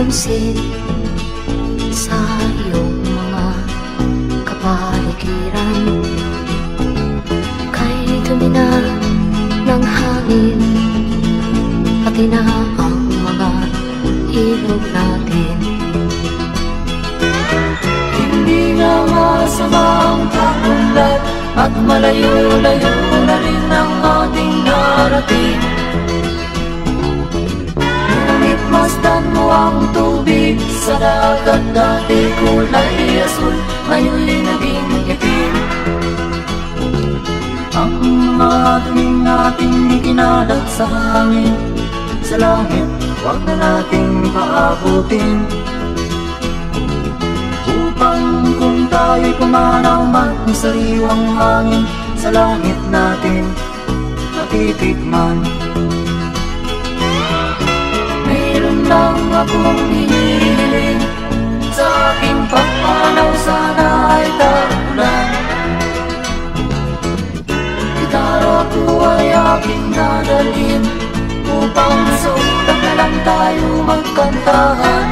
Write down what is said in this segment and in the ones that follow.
pansin sa iyong mga kapaligiran. Kay dumi na ng hangin, pati na ang mga ilog natin. Hindi nga masama ang pag-unlad, at malayo-layo na rin ang ating narating. Ngunit masdan mo ang tubig sa dagat, dati kulay asul, ngayon'y naging itim. Ang mga duming nating ikinalat sa hangin, sa langit, huwag na nating paabutin. Upang kung tayo'y pumanaw man sa sariwang hangin, sa langit natin matitikman. Mayroon lang akong hinihiling, sa aking pagpanaw sana ay tagulan. Gitara ko ay aking dadalhin, upang sa utak na lang tayo magkantahan.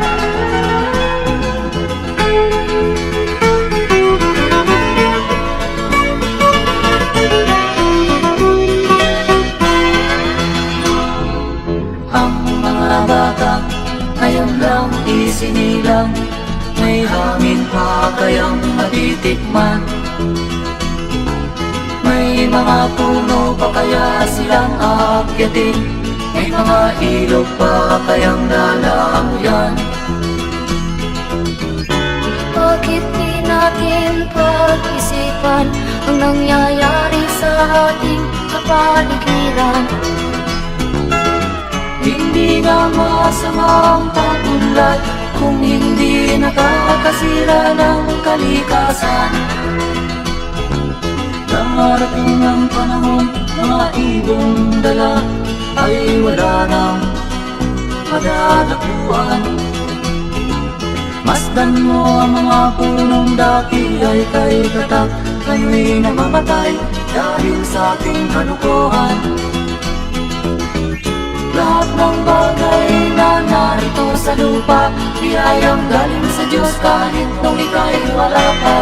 Ngayon lang isinilang, may hangin pa kayang matitikman. May mga puno pa kaya silang aakyatin, may mga ilog pa kayang lalamuyan. Bakit di natin pag-isipan ang nangyayari sa ating kapaligiran? Hindi nga masama ang pag-unlad, kung hindi nakakasira ng kalikasan. Darating ang panahon, mga ibong dala ay wala nang madadakuan. Masdan mo ang mga punong dati ay kay tatak, kayo'y namamatay dahil sa ating kalukuhan. Lahat ng bagay na narito sa lupa, biyayang galing sa Diyos kahit nung ika'y wala pa.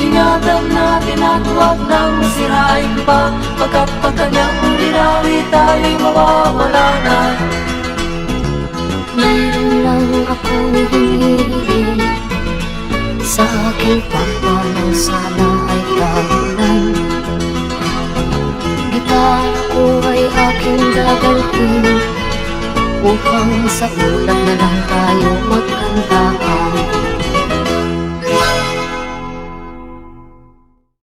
Ingatan natin at huwag nang sirain pa, pagkat pag kanyang dinawi tayo'y mawawala na. Mayroon lang akong hinihiling, sa aking pagpanaw sana ay tagulan. Gitara ko ay aking dadalhin, upang sa ulan na lang tayo